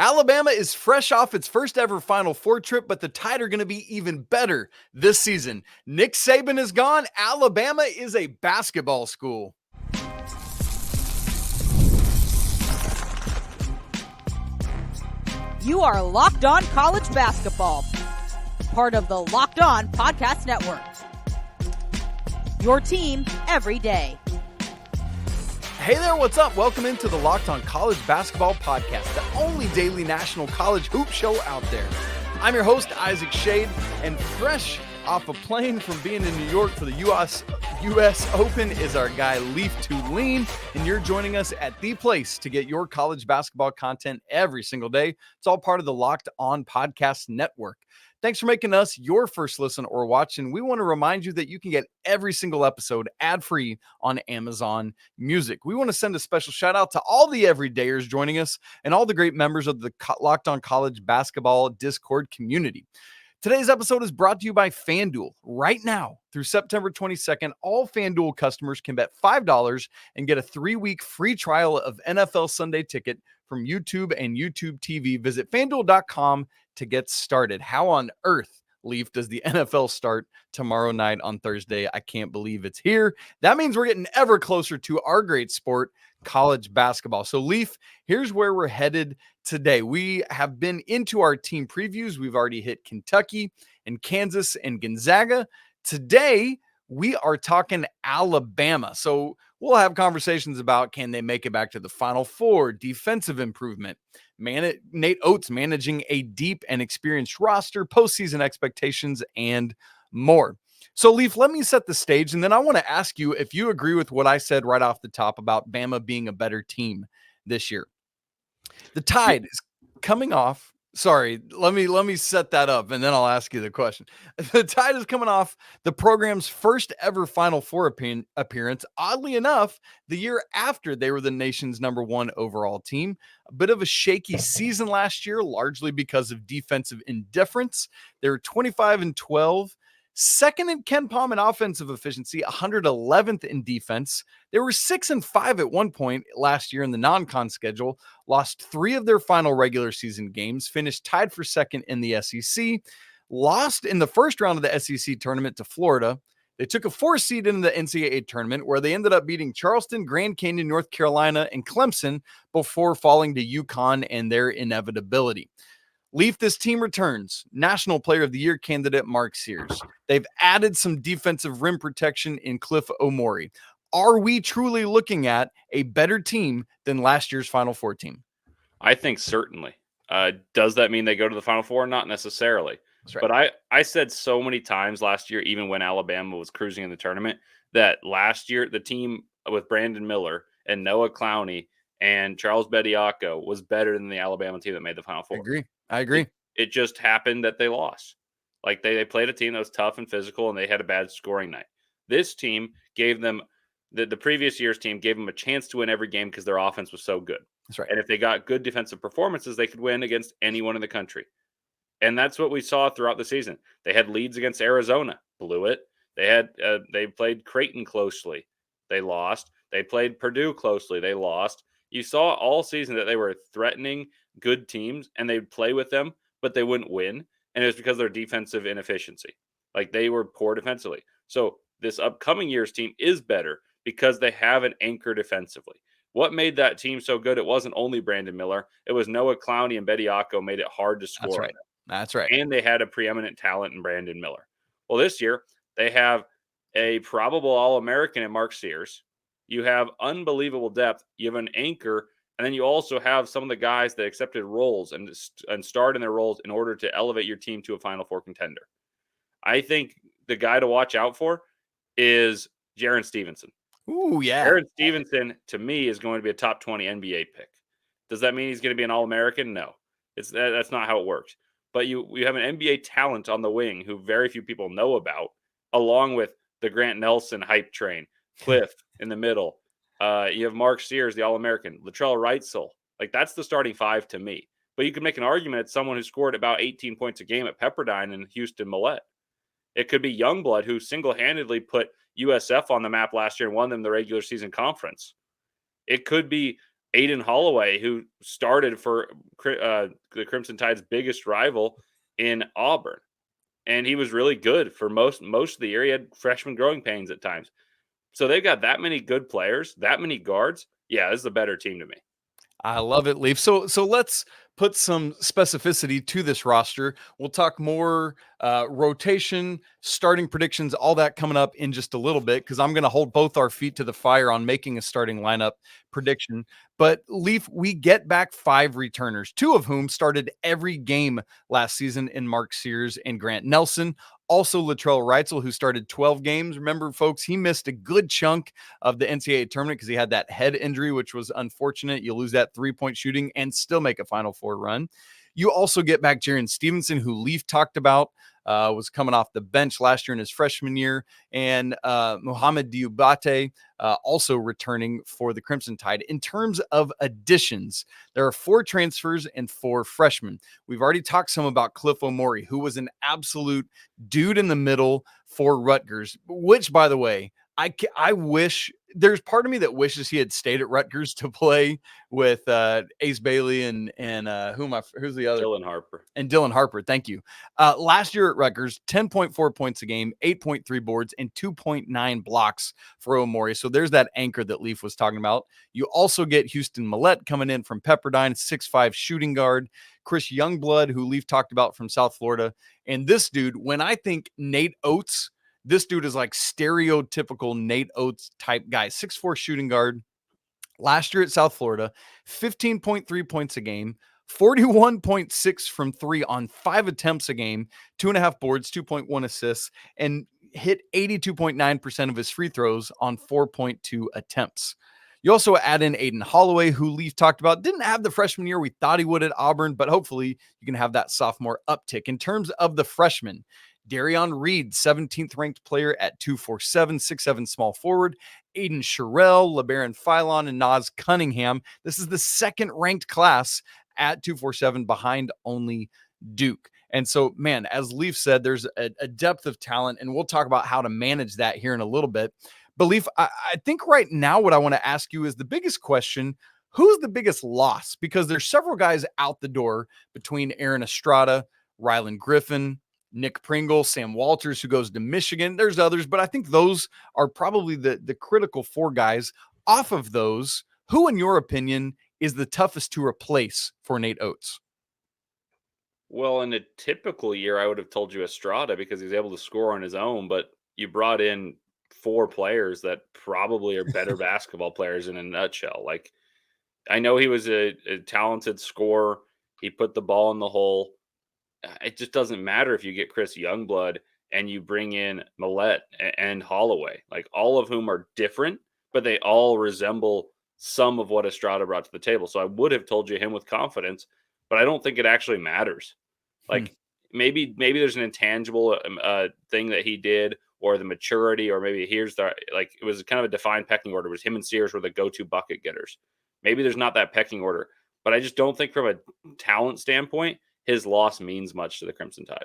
Alabama is fresh off its first ever Final Four trip, but the Tide are going to be even better this season. Nick Saban is gone. Alabama is a basketball school. You are Locked On College Basketball, part of the Locked On Podcast Network. Your team every day. Hey there, what's up? Welcome into the Locked On College Basketball Podcast, the only daily national college hoop show out there. I'm your host, Isaac Shade, and fresh off a plane from being in New York for the US Open is our guy, Leaf Tulane, and you're joining us at the place to get your college basketball content every single day. It's all part of the Locked On Podcast Network. Thanks for making us your first listen or watch, and we want to remind you that you can get every single episode ad-free on Amazon Music. We want to send a special shout-out to all the everydayers joining us and all the great members of the Locked On College Basketball Discord community. Today's episode is brought to you by FanDuel. Right now, through September 22nd, all FanDuel customers can bet $5 and get a 3-week free trial of NFL Sunday Ticket from YouTube and YouTube TV. Visit FanDuel.com to get started. How on earth, Leaf, does the NFL start tomorrow night on Thursday? I can't believe it's here. That means we're getting ever closer to our great sport, college basketball. So, Leaf, here's where we're headed today. We have been into our team previews. We've already hit Kentucky and Kansas and Gonzaga. Today, we are talking Alabama. So we'll have conversations about, can they make it back to the Final Four, defensive improvement, Nate Oats managing a deep and experienced roster, postseason expectations, and more. So, Leaf, let me set the stage, and then I want to ask you if you agree with what I said right off the top about Bama being a better team this year. The Tide is coming off. Sorry, let me set that up, and then I'll ask you the question. The Tide is coming off the program's first ever Final Four appearance, oddly enough, the year after they were the nation's #1 overall team. A bit of a shaky season last year, largely because of defensive indifference. They were 25-12. Second in Ken Palm in offensive efficiency, 111th in defense. They were 6-5 at one point last year in the non-con schedule, lost 3 of their final regular season games, finished tied for second in the SEC, lost in the first round of the SEC tournament to Florida. They took a 4 seed into the NCAA tournament where they ended up beating Charleston, Grand Canyon, North Carolina, and Clemson before falling to UConn and their inevitability. Leaf, this team returns National Player of the Year candidate Mark Sears. They've added some defensive rim protection in Cliff Omoruyi. Are we truly looking at a better team than last year's Final Four team? I think certainly. Does that mean they go to the Final Four? Not necessarily. Right. But I said so many times last year, even when Alabama was cruising in the tournament, that last year the team with Brandon Miller and Noah Clowney and Charles Bediako was better than the Alabama team that made the Final Four. I agree. It just happened that they lost. Like they played a team that was tough and physical, and they had a bad scoring night. This team gave them the previous year's team gave them a chance to win every game because their offense was so good. That's right. And if they got good defensive performances, they could win against anyone in the country. And that's what we saw throughout the season. They had leads against Arizona, blew it. They played Creighton closely, they lost. They played Purdue closely, they lost. You saw all season that they were threatening good teams and they'd play with them, but they wouldn't win. And it was because of their defensive inefficiency. Like they were poor defensively. So this upcoming year's team is better because they have an anchor defensively. What made that team so good? It wasn't only Brandon Miller. It was Noah Clowney and Bediako made it hard to score. That's right. That's right. And they had a preeminent talent in Brandon Miller. Well, this year they have a probable All-American in Mark Sears. You have unbelievable depth. You have an anchor. And then you also have some of the guys that accepted roles and starred in their roles in order to elevate your team to a Final Four contender. I think the guy to watch out for is Jarin Stevenson. Ooh, yeah. Jarin Stevenson, to me, is going to be a top 20 NBA pick. Does that mean he's going to be an All-American? No. That's not how it works. But you have an NBA talent on the wing who very few people know about, along with the Grant Nelson hype train, Cliff in the middle. You have Mark Sears, the All-American, Latrell Wrightsell. Like, that's the starting 5 to me. But you could make an argument it's someone who scored about 18 points a game at Pepperdine and Houston Mallette. It could be Youngblood, who single-handedly put USF on the map last year and won them the regular season conference. It could be Aden Holloway, who started for the Crimson Tide's biggest rival in Auburn. And he was really good for most of the year. He had freshman growing pains at times. So they've got that many good players, that many guards. Yeah, this is a better team to me. I love it, Leaf. So let's put some specificity to this roster. We'll talk more rotation, starting predictions, all that coming up in just a little bit, because I'm going to hold both our feet to the fire on making a starting lineup prediction. But Leaf, we get back 5 returners, 2 of whom started every game last season in Mark Sears and Grant Nelson. Also, Latrell Wrightsell, who started 12 games. Remember, folks, he missed a good chunk of the NCAA tournament because he had that head injury, which was unfortunate. You lose that 3-point shooting and still make a Final Four run. You also get back Jarin Stevenson, who Leaf talked about, was coming off the bench last year in his freshman year, and Mohamed Diabate also returning for the Crimson Tide. In terms of additions, there are 4 transfers and 4 freshmen. We've already talked some about Cliff Omoruyi, who was an absolute dude in the middle for Rutgers, which, by the way, I wish there's part of me that wishes he had stayed at Rutgers to play with Ace Bailey and who's the other? Dylan Harper. And Dylan Harper. Thank you. Last year at Rutgers, 10.4 points a game, 8.3 boards, and 2.9 blocks for Omoruyi. So there's that anchor that Leaf was talking about. You also get Houston Mallette coming in from Pepperdine, 6'5" shooting guard. Chris Youngblood, who Leaf talked about from South Florida. And this dude, when I think Nate Oats, this dude is like stereotypical Nate Oats type guy, 6'4" shooting guard. Last year at South Florida, 15.3 points a game, 41.6 from 3 on 5 attempts a game, 2.5 boards, 2.1 assists, and hit 82.9% of his free throws on 4.2 attempts. You also add in Aden Holloway, who Leaf talked about. Didn't have the freshman year we thought he would at Auburn, but hopefully you can have that sophomore uptick. In terms of the freshmen, Derrion Reid, 17th ranked player at 247, 6'7" small forward. Aiden Sherrell, LeBaron Philon, and Naz Cunningham. This is the 2nd ranked class at 247 behind only Duke. And so, man, as Leaf said, there's a depth of talent, and we'll talk about how to manage that here in a little bit. But Leaf, I think right now what I want to ask you is the biggest question: who's the biggest loss? Because there's several guys out the door between Aaron Estrada, Rylan Griffin, Nick Pringle, Sam Walters, who goes to Michigan. There's others, but I think those are probably the critical 4 guys. Off of those, who, in your opinion, is the toughest to replace for Nate Oats? Well, in a typical year, I would have told you Estrada because he's able to score on his own, but you brought in 4 players that probably are better basketball players in a nutshell. Like, I know he was a talented scorer. He put the ball in the hole. It just doesn't matter if you get Chris Youngblood and you bring in Mallette and Holloway, like all of whom are different, but they all resemble some of what Estrada brought to the table. So I would have told you him with confidence, but I don't think it actually matters. Like maybe there's an intangible thing that he did, or the maturity, or maybe here's the, like, it was kind of a defined pecking order. It was him and Sears were the go-to bucket getters. Maybe there's not that pecking order, but I just don't think from a talent standpoint, his loss means much to the Crimson Tide.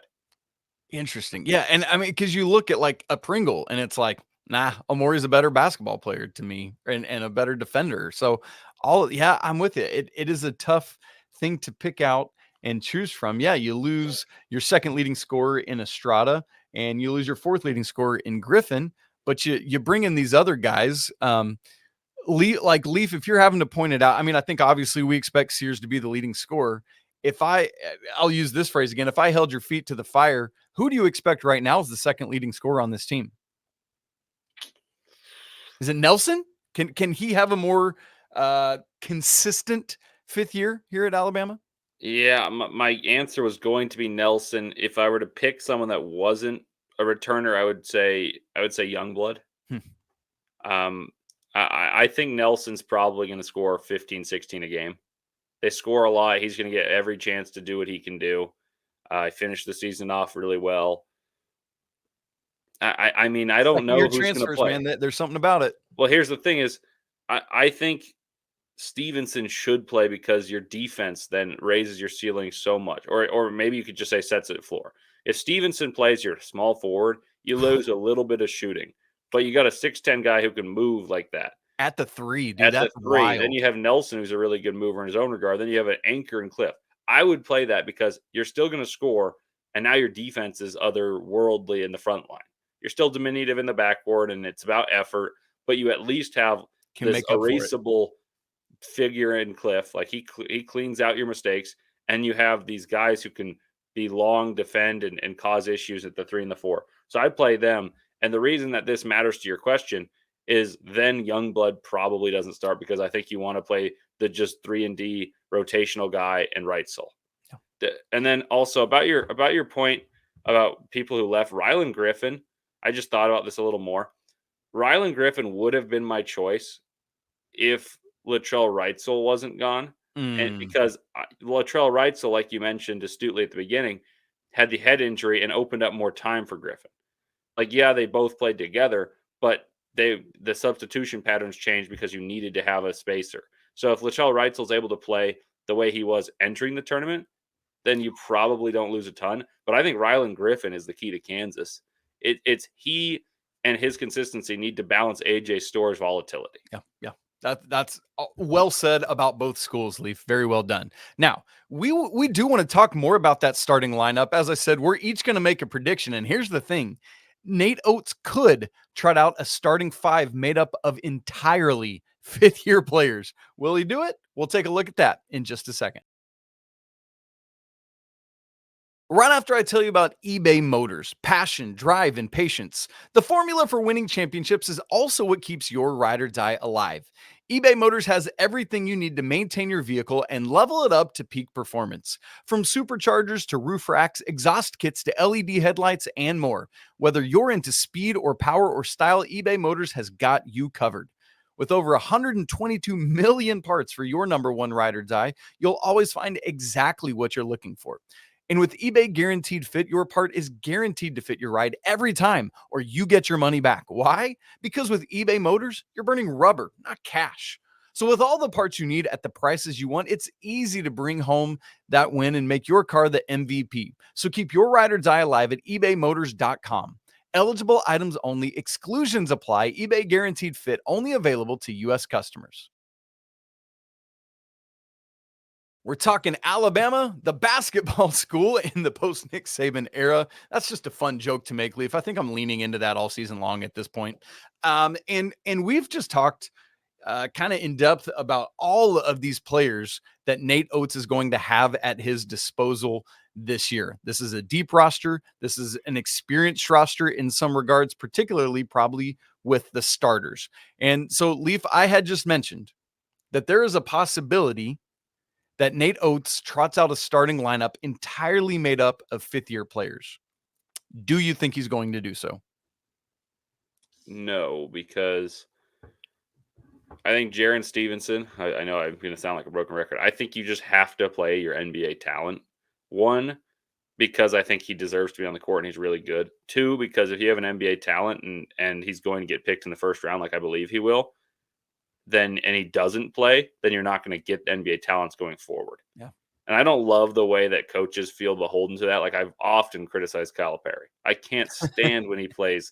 Interesting. Yeah. And I mean, because you look at like a Pringle and it's like, nah, Omoruyi's a better basketball player to me and a better defender. So I'm with you. It is a tough thing to pick out and choose from. Yeah, you lose your 2nd leading scorer in Estrada and you lose your 4th leading scorer in Griffin, but you bring in these other guys. Leaf, if you're having to point it out, I mean, I think obviously we expect Sears to be the leading scorer. I'll use this phrase again, if I held your feet to the fire, who do you expect right now is the 2nd leading scorer on this team? Is it Nelson? Can he have a more consistent 5th year here at Alabama? Yeah, my answer was going to be Nelson. If I were to pick someone that wasn't a returner, I would say Youngblood. I think Nelson's probably going to score 15, 16 a game. They score a lot. He's going to get every chance to do what he can do. I finished the season off really well. I mean, I don't know who's going to play. Man, there's something about it. Well, here's the thing is, I think Stevenson should play because your defense then raises your ceiling so much. Or maybe you could just say sets it at floor. If Stevenson plays your small forward, you lose a little bit of shooting. But you got a 6'10" guy who can move like that. At the 3, dude, at the that's 3. Then wild. you have Nelson, who's a really good mover in his own regard. Then you have an anchor in Cliff. I would play that because you're still going to score, and now your defense is otherworldly in the front line. You're still diminutive in the backboard, and it's about effort, but you at least have Can this make up for it. erasable figure in Cliff. Like he cleans out your mistakes, and you have these guys who can be long, defend, and cause issues at the 3 and the 4. So I play them. And the reason that this matters to your question is then Youngblood probably doesn't start because I think you want to play the just 3 and D rotational guy and Wrightsell. Yeah. And then also about your point about people who left, Rylan Griffin, I just thought about this a little more. Rylan Griffin would have been my choice if Latrell Wrightsell wasn't gone. And because Latrell Wrightsell, like you mentioned astutely at the beginning, had the head injury and opened up more time for Griffin. Like, yeah, they both played together, but the substitution patterns changed because you needed to have a spacer. So if Latrell Wrightsell's able to play the way he was entering the tournament, then you probably don't lose a ton. But I think Rylan Griffin is the key to Kansas. It's he and his consistency need to balance AJ Store's volatility. Yeah. That's well said about both schools, Leaf. Very well done. Now, we do want to talk more about that starting lineup. As I said, we're each going to make a prediction. And here's the thing. Nate Oats could trot out a starting 5 made up of entirely fifth-year players. Will he do it? We'll take a look at that in just a second. Right after I tell you about eBay Motors, passion, drive, and patience, the formula for winning championships is also what keeps your ride or die alive. eBay Motors has everything you need to maintain your vehicle and level it up to peak performance. From superchargers to roof racks, exhaust kits to LED headlights, and more. Whether you're into speed or power or style, eBay Motors has got you covered. With over 122 million parts for your number one ride or die, you'll always find exactly what you're looking for. And with eBay Guaranteed Fit, your part is guaranteed to fit your ride every time, or you get your money back. Why? Because with eBay Motors, you're burning rubber, not cash. So with all the parts you need at the prices you want, it's easy to bring home that win and make your car the MVP. So keep your ride or die alive at ebaymotors.com. Eligible items only. Exclusions apply. eBay Guaranteed Fit only available to U.S. customers. We're talking Alabama, the basketball school in the post-Nick Saban era. That's just a fun joke to make, Leaf. I think I'm leaning into that all season long at this point. And we've just talked kind of in depth about all of these players that Nate Oats is going to have at his disposal this year. This is a deep roster. This is an experienced roster in some regards, particularly probably with the starters. And so, Leaf, I had just mentioned that there is a possibility that Nate Oats trots out a starting lineup entirely made up of fifth-year players. Do you think he's going to do so? No, because I think Jarin Stevenson, I know I'm going to sound like a broken record. I think you just have to play your NBA talent. 1, because I think he deserves to be on the court and he's really good. 2, because if you have an NBA talent and he's going to get picked in the first round, like I believe he will, and he doesn't play, then you're not going to get NBA talents going forward. Yeah. And I don't love the way that coaches feel beholden to that. Like I've often criticized Calipari. I can't stand when he plays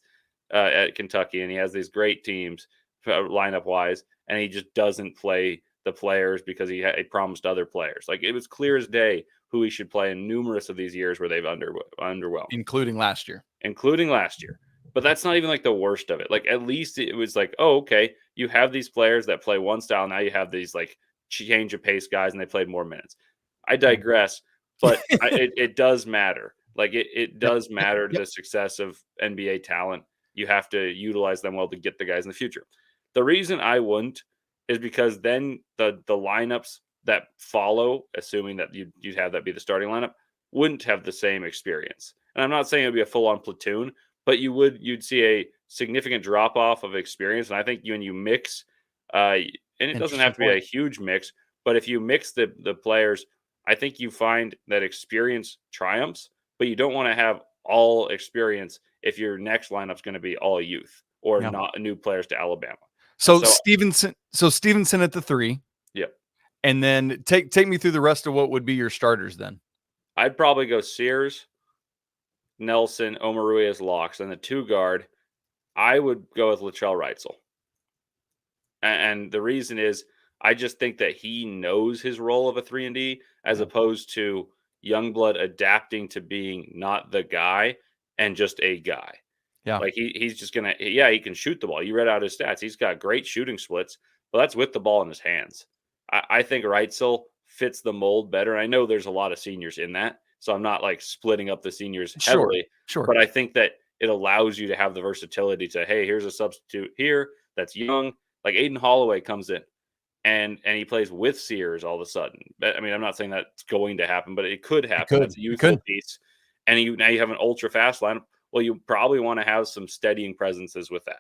at Kentucky and he has these great teams lineup wise, and he just doesn't play the players because he promised other players. Like it was clear as day who he should play in numerous of these years where they've underwhelmed, Including last year. But that's not even like the worst of it. Like at least it was like, oh, okay, you have these players that play one style. Now you have these like change of pace guys, and they played more minutes. I digress, but it does matter. Like it does matter to the success of NBA talent. You have to utilize them well to get the guys in the future. The reason I wouldn't is because then the lineups that follow, assuming that you'd have that be the starting lineup, wouldn't have the same experience. And I'm not saying it would be a full-on platoon, but you'd see a significant drop off of experience. And I think when you mix, and it doesn't have to be a huge mix, but if you mix the players, I think you find that experience triumphs, but you don't want to have all experience if your next lineup's going to be all youth or not new players to Alabama. So Stevenson at the 3. Yep. And then take me through the rest of what would be your starters then. I'd probably go Sears, Nelson, Omoruyi as locks, and the 2 guard, I would go with Latrell Wrightsell. And the reason is I just think that he knows his role of a 3-and-D as opposed to Youngblood adapting to being not the guy and just a guy. Yeah. Like he's just gonna, yeah, he can shoot the ball. You read out his stats. He's got great shooting splits, but that's with the ball in his hands. I think Wrightsell fits the mold better. I know there's a lot of seniors in that, so I'm not like splitting up the seniors Sure. heavily. Sure. But I think that it allows you to have the versatility to, hey, here's a substitute here that's young. Like Aden Holloway comes in and he plays with Sears all of a sudden. I mean, I'm not saying that's going to happen, but it could happen. That's a youthful piece. And now you have an ultra fast lineup. Well, you probably want to have some steadying presences with that.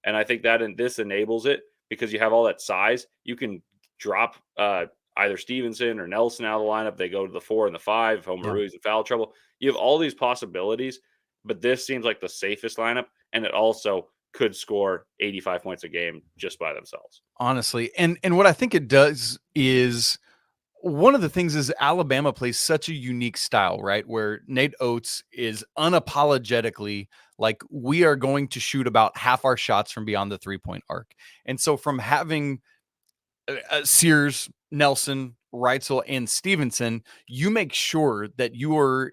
And I think that this enables it because you have all that size. You can drop either Stevenson or Nelson out of the lineup. They go to the 4 and the 5. Omoruyi's in foul trouble. You have all these possibilities, but this seems like the safest lineup. And it also could score 85 points a game just by themselves. Honestly. And what I think it does is one of the things is Alabama plays such a unique style, right? Where Nate Oats is unapologetically like, we are going to shoot about half our shots from beyond the 3-point arc. And so from having Sears, Nelson, Wrightsell, and Stevenson, you make sure that you are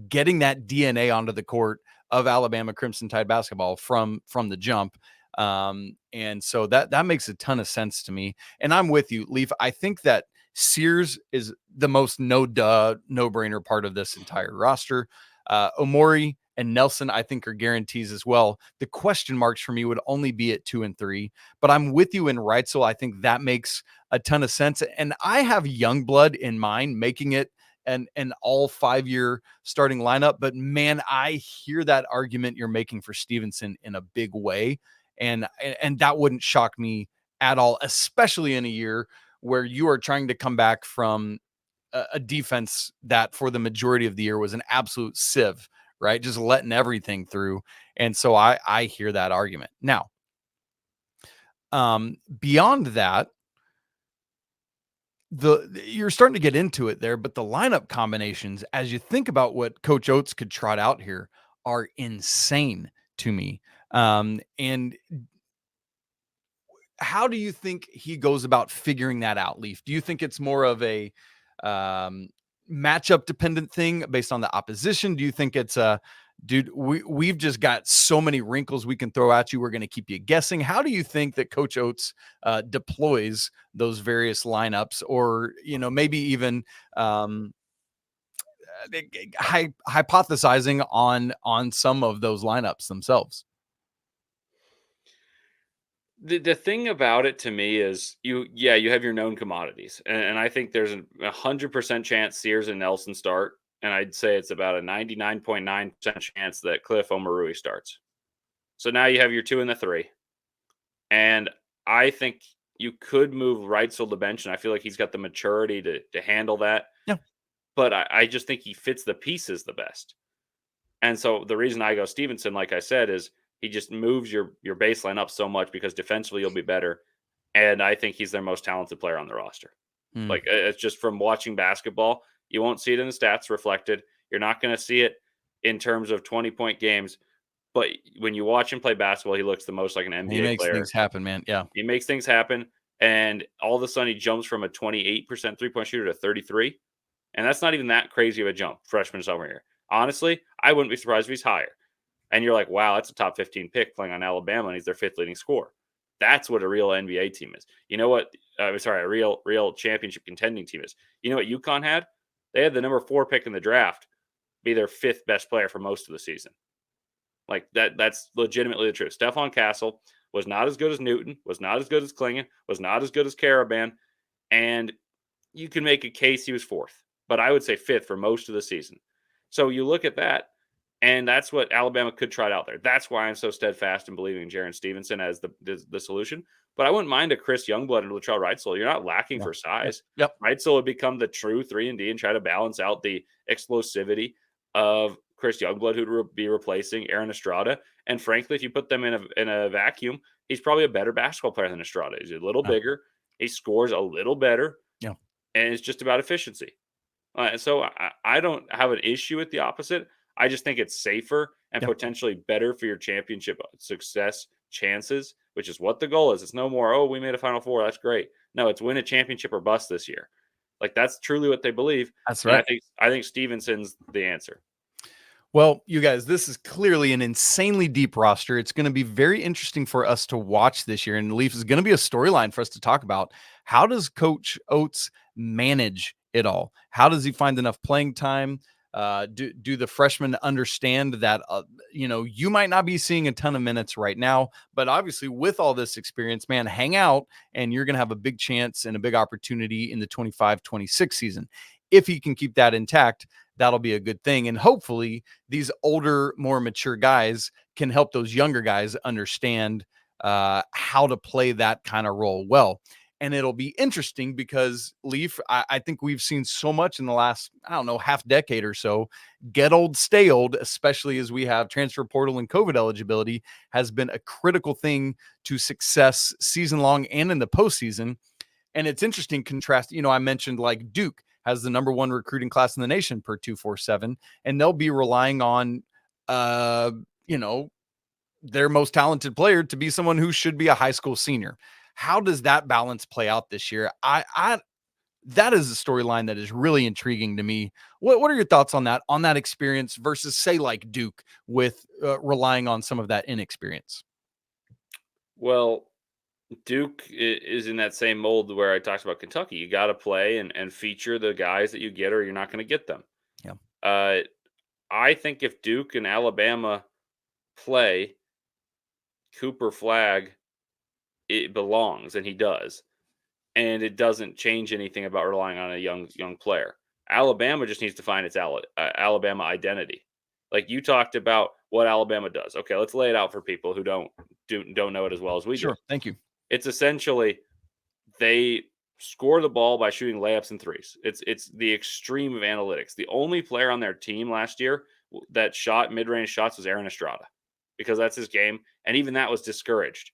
getting that DNA onto the court of Alabama Crimson Tide basketball from the jump. And so that makes a ton of sense to me. And I'm with you, Leaf. I think that Sears is the most no-brainer part of this entire roster. Omoruyi and Nelson, I think, are guarantees as well. The question marks for me would only be at 2 and 3, but I'm with you in Wrightsell. I think that makes a ton of sense. And I have Youngblood in mind, making it an all 5-year starting lineup. But man, I hear that argument you're making for Stevenson in a big way. And that wouldn't shock me at all, especially in a year where you are trying to come back from a defense that for the majority of the year was an absolute sieve, right? Just letting everything through. And so I hear that argument. Now, beyond that, you're starting to get into it there, but the lineup combinations, as you think about what Coach Oates could trot out here, are insane to me. And how do you think he goes about figuring that out, Leaf? Do you think it's more of a matchup dependent thing based on the opposition? Do you think it's dude, we've just got so many wrinkles we can throw at you, we're going to keep you guessing? How do you think that Coach Oates deploys those various lineups, or maybe even hypothesizing on some of those lineups themselves? The thing about it to me is you have your known commodities, and I think there's a 100% chance Sears and Nelson start, and I'd say it's about a 99.9% chance that Cliff Omoruyi starts. So now you have your 2 and the 3, and I think you could move Wrightsell to bench, and I feel like he's got the maturity to handle that. Yeah, but I just think he fits the pieces the best, and so the reason I go Stevenson, like I said, is he just moves your baseline up so much because defensively you'll be better. And I think he's their most talented player on the roster. Like, it's just from watching basketball, you won't see it in the stats reflected. You're not going to see it in terms of 20-point games. But when you watch him play basketball, he looks the most like an NBA player. He makes things happen, man. Yeah. He makes things happen. And all of a sudden he jumps from a 28% 3-point shooter to 33. And that's not even that crazy of a jump, freshman to sophomore year. Honestly, I wouldn't be surprised if he's higher. And you're like, wow, that's a top 15 pick playing on Alabama, and he's their 5th leading scorer. That's what a real NBA team is. You know what? A real championship contending team is. You know what UConn had? They had the number 4 pick in the draft be their 5th best player for most of the season. Like that's legitimately the truth. Stephon Castle was not as good as Newton, was not as good as Klingon, was not as good as Caravan, and you can make a case he was 4th, but I would say 5th for most of the season. So you look at that, and that's what Alabama could trot out there. That's why I'm so steadfast in believing in Jarin Stevenson as the solution. But I wouldn't mind a Chris Youngblood and Latrell Wrightsell. You're not lacking for size. Yep. Wrightsell would become the true 3-and-D and try to balance out the explosivity of Chris Youngblood, who would be replacing Aaron Estrada. And frankly, if you put them in a vacuum, he's probably a better basketball player than Estrada. He's a little bigger. He scores a little better. Yeah. And it's just about efficiency. So I don't have an issue with the opposite. I just think it's safer and potentially better for your championship success chances which is what the goal is. It's no more, oh, we made a Final Four. That's great. No, it's win a championship or bust this year. Like, that's truly what they believe. That's And right. I think Stevenson's the answer. Well, you guys, this is clearly an insanely deep roster. It's going to be very interesting for us to watch this year. And Leaf is going to be a storyline for us to talk about. How does Coach Oats manage it all? How does he find enough playing time? Do the freshmen understand that, you might not be seeing a ton of minutes right now, but obviously with all this experience, man, hang out and you're going to have a big chance and a big opportunity in the 25-26 season. If he can keep that intact, that'll be a good thing. And hopefully these older, more mature guys can help those younger guys understand how to play that kind of role well. And it'll be interesting because, Leaf, I think we've seen so much in the last, half decade or so, get old, stay old, especially as we have transfer portal and COVID eligibility has been a critical thing to success season long and in the postseason. And it's interesting contrast. I mentioned like Duke has the number 1 recruiting class in the nation per 247, and they'll be relying on, their most talented player to be someone who should be a high school senior. How does that balance play out this year? That is a storyline that is really intriguing to me. What are your thoughts on that experience versus, say, like Duke with relying on some of that inexperience? Well, Duke is in that same mold where I talked about Kentucky. You got to play and feature the guys that you get, or you're not going to get them. Yeah. I think if Duke and Alabama play, Cooper Flagg, it belongs, and he does. And it doesn't change anything about relying on a young player. Alabama just needs to find its Alabama identity. Like, you talked about what Alabama does. Okay, let's lay it out for people who don't know it as well as we do. Sure, thank you. It's essentially they score the ball by shooting layups and threes. It's the extreme of analytics. The only player on their team last year that shot mid-range shots was Aaron Estrada, because that's his game, and even that was discouraged.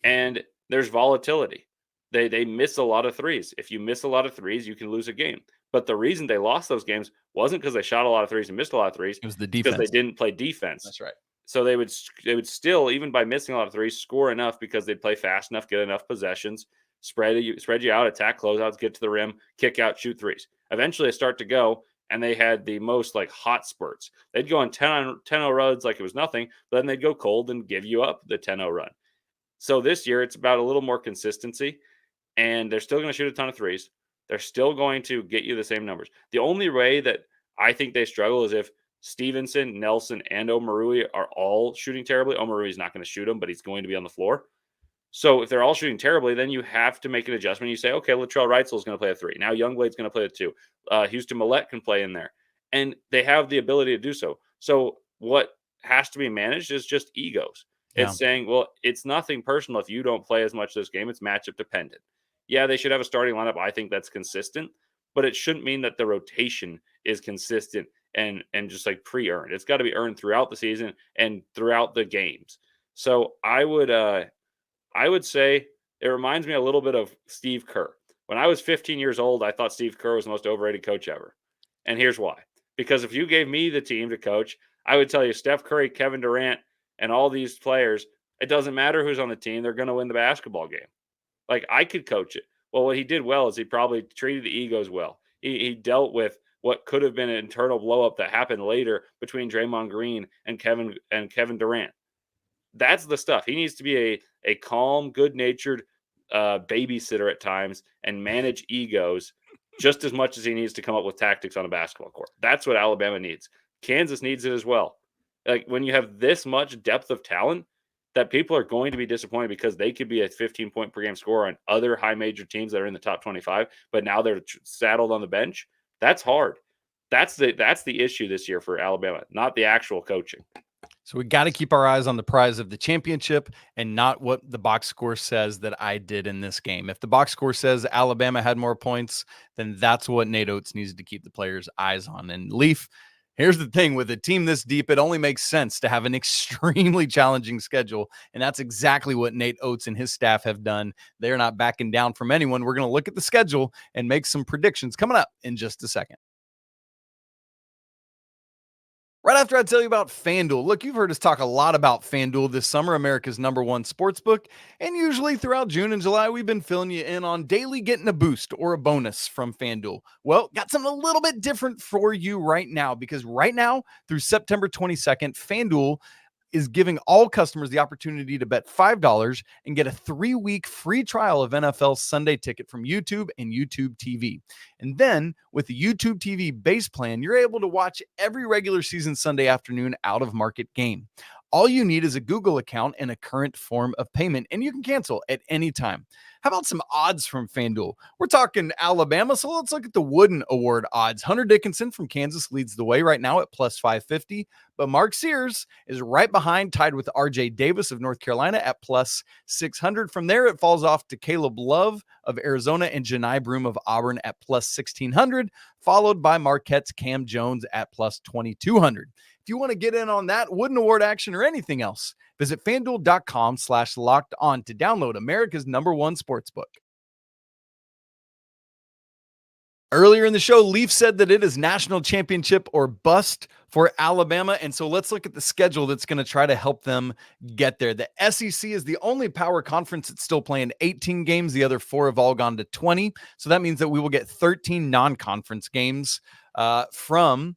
And there's volatility. They miss a lot of threes. If you miss a lot of threes, you can lose a game. But the reason they lost those games wasn't because they shot a lot of threes and missed a lot of threes. It was the defense. Because they didn't play defense. That's right. So they would still, even by missing a lot of threes, score enough because they'd play fast enough, get enough possessions, spread you out, attack closeouts, get to the rim, kick out, shoot threes. Eventually they start to go, and they had the most like hot spurts. They'd go on 10-0 runs like it was nothing, but then they'd go cold and give you up the 10-0 run. So this year it's about a little more consistency, and they're still going to shoot a ton of threes. They're still going to get you the same numbers. The only way that I think they struggle is if Stevenson, Nelson, and Omoruyi are all shooting terribly. Omoruyi's not going to shoot them, but he's going to be on the floor. So if they're all shooting terribly, then you have to make an adjustment. You say, okay, Latrell Wrightsell is going to play a 3. Now Youngblood's going to play a 2. Houston Mallette can play in there. And they have the ability to do so. So what has to be managed is just egos. Yeah. It's saying, well, it's nothing personal if you don't play as much this game. It's matchup dependent. Yeah, they should have a starting lineup. I think that's consistent, but it shouldn't mean that the rotation is consistent and just like pre-earned. It's got to be earned throughout the season and throughout the games. So I would say it reminds me a little bit of Steve Kerr. When I was 15 years old, I thought Steve Kerr was the most overrated coach ever. And here's why. Because if you gave me the team to coach, I would tell you Steph Curry, Kevin Durant, and all these players, it doesn't matter who's on the team, they're going to win the basketball game. Like, I could coach it. Well, what he did well is he probably treated the egos well. He dealt with what could have been an internal blow-up that happened later between Draymond Green and Kevin Durant. That's the stuff. He needs to be a calm, good-natured babysitter at times and manage egos just as much as he needs to come up with tactics on a basketball court. That's what Alabama needs. Kansas needs it as well. Like, when you have this much depth of talent, that people are going to be disappointed because they could be a 15-point per game scorer on other high major teams that are in the top 25, but now they're saddled on the bench. That's hard. That's the issue this year for Alabama, not the actual coaching. So we got to keep our eyes on the prize of the championship and not what the box score says that I did in this game. If the box score says Alabama had more points, then that's what Nate Oats needs to keep the players' eyes on. And Leaf, here's the thing, with a team this deep, it only makes sense to have an extremely challenging schedule. And that's exactly what Nate Oats and his staff have done. They're not backing down from anyone. We're going to look at the schedule and make some predictions coming up in just a second. Right after I tell you about FanDuel. Look, you've heard us talk a lot about FanDuel this summer, America's #1 sportsbook. And usually throughout June and July, we've been filling you in on daily getting a boost or a bonus from FanDuel. Well, got something a little bit different for you right now, because right now through September 22nd, FanDuel is giving all customers the opportunity to bet $5 and get a 3-week free trial of NFL Sunday Ticket from YouTube and YouTube TV. And then with the YouTube TV base plan, you're able to watch every regular season Sunday afternoon out of market game. All you need is a Google account and a current form of payment, and you can cancel at any time. How about some odds from FanDuel? We're talking Alabama, so let's look at the Wooden Award odds. Hunter Dickinson from Kansas leads the way right now at plus 550, but Mark Sears is right behind, tied with RJ Davis of North Carolina at plus 600. From there, it falls off to Caleb Love of Arizona and Janai Broom of Auburn at plus 1600, followed by Marquette's Cam Jones at plus 2200. If you want to get in on that Wooden Award action or anything else, visit FanDuel.com/locked-on to download America's #1 sportsbook. Earlier in the show, Leaf said that it is national championship or bust for Alabama. And so let's look at the schedule that's going to try to help them get there. The SEC is the only power conference that's still playing 18 games. The other 4 have all gone to 20. So that means that we will get 13 non-conference games from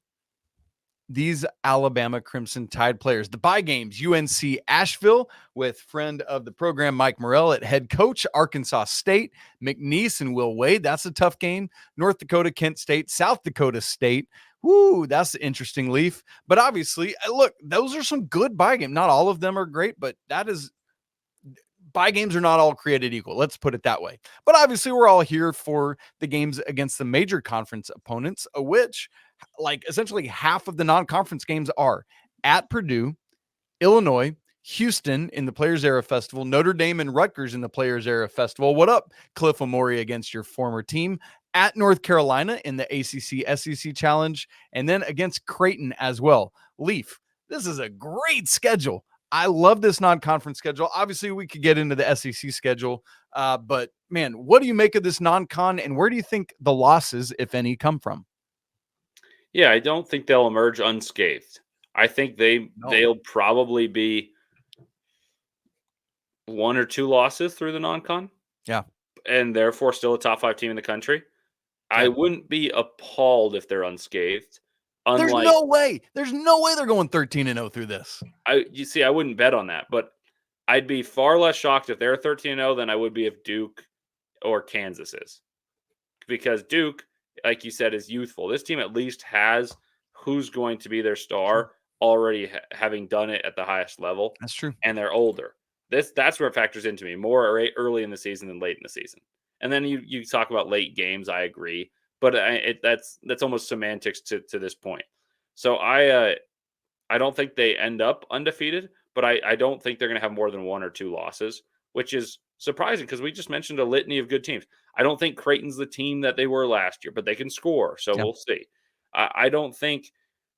these Alabama Crimson Tide players. The bye games: UNC Asheville with friend of the program Mike Morrell at head coach, Arkansas State, McNeese and Will Wade. That's a tough game. North Dakota, Kent State, South Dakota State. Woo, that's interesting, Leaf. But obviously, look, those are some good bye games. Not all of them are great, but bye games are not all created equal. Let's put it that way. But obviously, we're all here for the games against the major conference opponents, which, like, essentially half of the non-conference games are at Purdue, Illinois, Houston in the Players Era Festival, Notre Dame and Rutgers in the Players Era Festival. What up, Cliff Omoruyi against your former team, at North Carolina in the ACC SEC Challenge, and then against Creighton as well. Leaf, this is a great schedule. I love this non-conference schedule. Obviously, we could get into the SEC schedule, but man, what do you make of this non-con, and where do you think the losses, if any, come from? Yeah, I don't think they'll emerge unscathed. I think they'll probably be 1 or 2 losses through the non-con. Yeah. And therefore still a top 5 team in the country. Yeah. I wouldn't be appalled if they're unscathed. There's no way. There's no way they're going 13-0 through this. You see, I wouldn't bet on that, but I'd be far less shocked if they're 13-0 than I would be if Duke or Kansas is. Because Duke, like you said, is youthful. This team at least has who's going to be their star already having done it at the highest level. That's true. And they're older. That's where it factors into me, more early in the season than late in the season. And then you talk about late games, I agree. But that's almost semantics to this point. So I don't think they end up undefeated, but I don't think they're going to have more than 1 or 2 losses, which is surprising because we just mentioned a litany of good teams. I don't think Creighton's the team that they were last year, but they can score, so we'll see. I don't think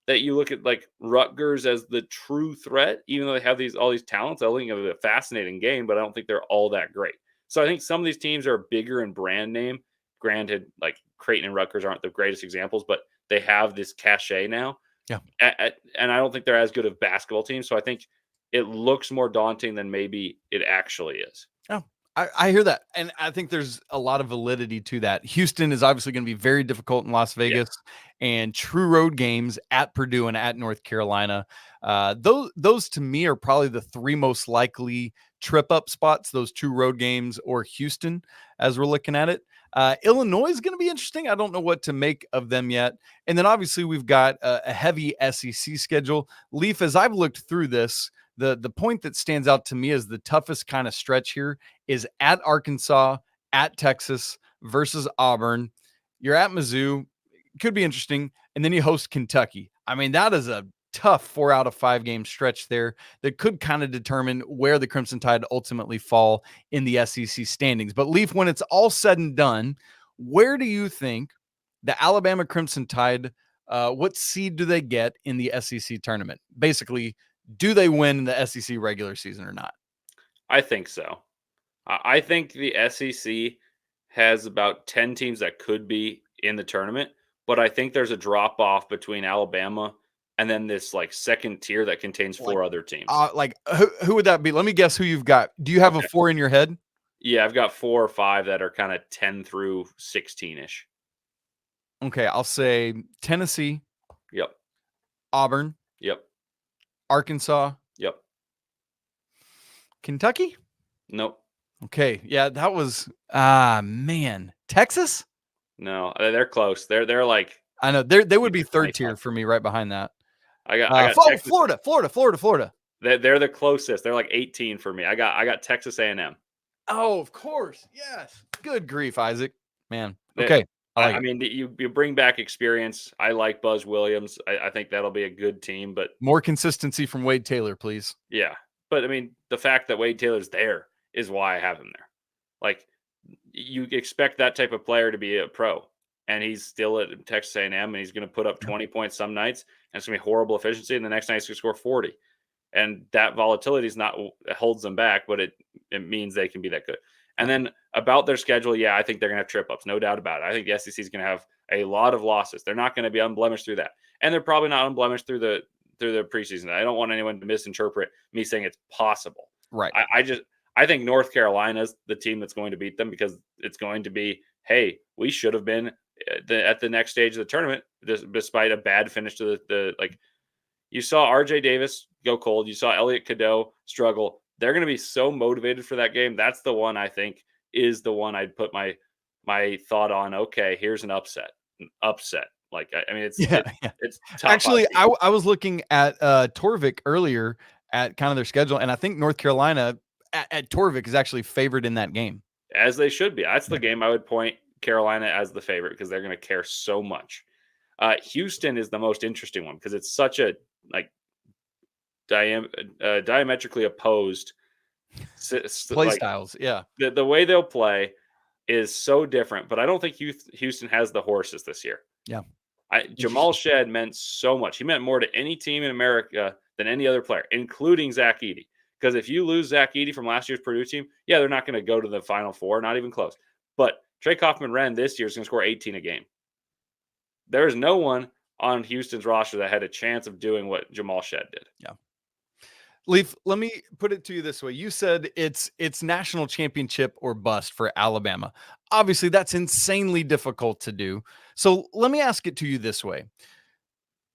that you look at like Rutgers as the true threat, even though they have all these talents. I think of a fascinating game, but I don't think they're all that great. So I think some of these teams are bigger in brand name. Granted, like Creighton and Rutgers aren't the greatest examples, but they have this cachet now. Yeah. And I don't think they're as good of basketball teams. So I think it looks more daunting than maybe it actually is. Oh, I hear that. And I think there's a lot of validity to that. Houston is obviously going to be very difficult in Las Vegas, and true road games at Purdue and at North Carolina. Those to me are probably the 3 most likely trip up spots, those 2 road games or Houston as we're looking at it. Illinois is going to be interesting. I don't know what to make of them yet. And then obviously we've got a heavy SEC schedule. Leaf, as I've looked through this, the point that stands out to me as the toughest kind of stretch here is at Arkansas, at Texas versus Auburn. You're at Mizzou. Could be interesting. And then you host Kentucky. I mean, that is a tough 4 out of 5 game stretch there that could kind of determine where the Crimson Tide ultimately fall in the SEC standings. But Leaf, when it's all said and done, where do you think the Alabama Crimson Tide, what seed do they get in the SEC tournament? Basically, do they win the SEC regular season or not? I think so. I think the SEC has about 10 teams that could be in the tournament, but I think there's a drop off between Alabama and then this like second tier that contains 4 other teams. Who would that be? Let me guess who you've got. Do you have a 4 in your head? Yeah, I've got 4 or 5 that are kind of 10 through 16-ish. Okay, I'll say Tennessee. Yep. Auburn. Yep. Arkansas. Yep. Kentucky? Nope. Okay, yeah, that was man. Texas? No, they're close. They're like, I know they would be third tier for me, right behind that. I got Texas. Florida. They're the closest. They're like 18 for me. I got Texas A&M. Oh, of course, yes. Good grief, Isaac, man. Okay, I mean, you bring back experience. I like Buzz Williams. I think that'll be a good team, but more consistency from Wade Taylor, please. Yeah, but I mean, the fact that Wade Taylor's there is why I have him there. Like, you expect that type of player to be a pro, and he's still at Texas A&M, and he's going to put up 20 points some nights, and it's going to be horrible efficiency, and the next night he's going to score 40. And that volatility is not holds them back, but it means they can be that good. And then about their schedule, yeah, I think they're going to have trip ups, no doubt about it. I think the SEC is going to have a lot of losses. They're not going to be unblemished through that, and they're probably not unblemished through the preseason. I don't want anyone to misinterpret me saying it's possible. Right. I think North Carolina's the team that's going to beat them, because it's going to be, hey, we should have been at the next stage of the tournament, despite a bad finish to the like. You saw RJ Davis go cold. You saw Elliot Cadeau struggle. They're going to be so motivated for that game. That's the one I think is the one I'd put my thought on. Okay, here's an upset. Like, I mean, it's tough. Actually, I was looking at Torvik earlier at kind of their schedule, and I think North Carolina at Torvik is actually favored in that game. As they should be. That's the game I would point Carolina as the favorite, because they're going to care so much. Houston is the most interesting one, because it's such a diametrically opposed play styles. Yeah, the way they'll play is so different, but I don't think Houston has the horses this year. Yeah, Jamal Shead meant so much. He meant more to any team in America than any other player, including Zach Edey. Because if you lose Zach Edey from last year's Purdue team, yeah, they're not going to go to the Final Four, not even close. But Trey Kaufman-Renn this year is going to score 18 a game. There is no one on Houston's roster that had a chance of doing what Jamal Shead did. Yeah. Leaf, let me put it to you this way. You said it's national championship or bust for Alabama. Obviously, that's insanely difficult to do. So let me ask it to you this way.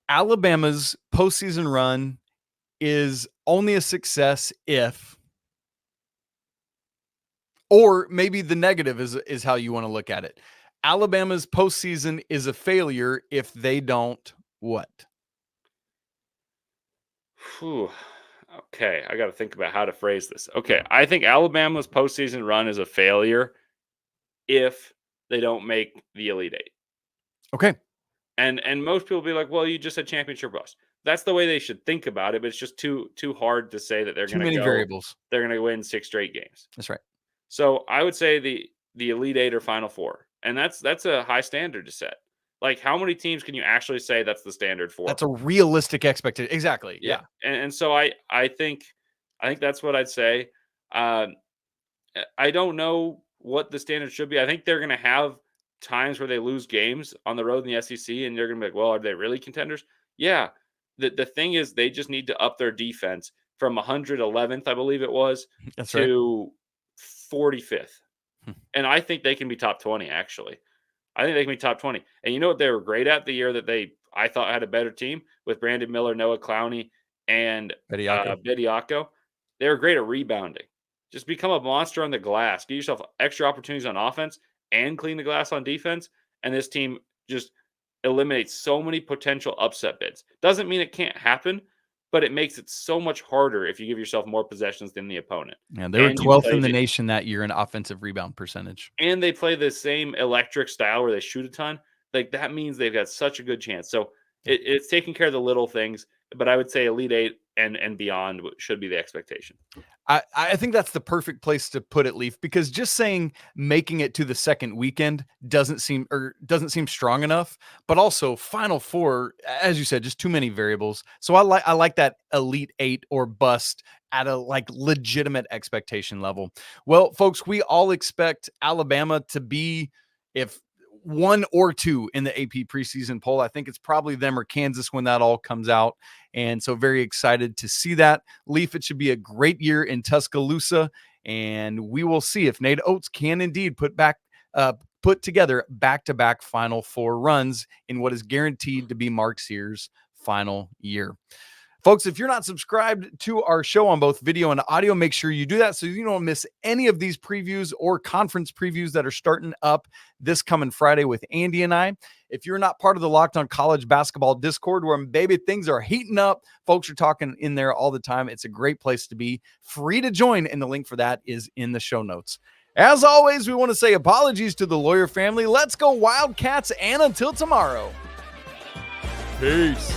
Alabama's postseason run is only a success if, or maybe the negative is how you want to look at it. Alabama's postseason is a failure if they don't what? Okay, I got to think about how to phrase this. Okay, I think Alabama's postseason run is a failure if they don't make the Elite Eight. Okay. And most people will be like, well, you just said championship bust. That's the way they should think about it, but it's just too hard to say that they're going to too many variables. They're going to win 6 straight games. That's right. So I would say the Elite Eight or Final Four, and that's a high standard to set. Like, how many teams can you actually say that's the standard for? That's a realistic expectation. Exactly. Yeah. And so I think that's what I'd say. I don't know what the standard should be. I think they're going to have times where they lose games on the road in the SEC, and you're going to be like, well, are they really contenders? Yeah. The thing is, they just need to up their defense from 111th, I believe it was, to 45th. And I think they can be top 20, actually. I think they can be top 20. And you know what they were great at the year that I thought had a better team with Brandon Miller, Noah Clowney, and Bediako? They were great at rebounding. Just become a monster on the glass. Give yourself extra opportunities on offense and clean the glass on defense. And this team just eliminates so many potential upset bids. Doesn't mean it can't happen, but it makes it so much harder if you give yourself more possessions than the opponent. Yeah, they were 12th in the nation that year in offensive rebound percentage. And they play the same electric style where they shoot a ton. Like, that means they've got such a good chance. So it's taking care of the little things, but I would say Elite Eight and beyond should be the expectation. I think that's the perfect place to put it, Leaf, because just saying making it to the second weekend doesn't seem strong enough, but also Final Four, as you said, just too many variables. So I like that Elite Eight or bust at a legitimate expectation level. Well, folks, we all expect Alabama to be, if 1 or 2 in the AP preseason poll. I think it's probably them or Kansas when that all comes out. And so very excited to see that. Leaf, it should be a great year in Tuscaloosa. And we will see if Nate Oats can indeed put together back-to-back Final Four runs in what is guaranteed to be Mark Sears' final year. Folks, if you're not subscribed to our show on both video and audio, make sure you do that so you don't miss any of these previews or conference previews that are starting up this coming Friday with Andy and I. If you're not part of the Locked On College Basketball Discord, where, baby, things are heating up, folks are talking in there all the time. It's a great place to be. Free to join, and the link for that is in the show notes. As always, we want to say apologies to the Lawyer family. Let's go Wildcats, and until tomorrow, peace.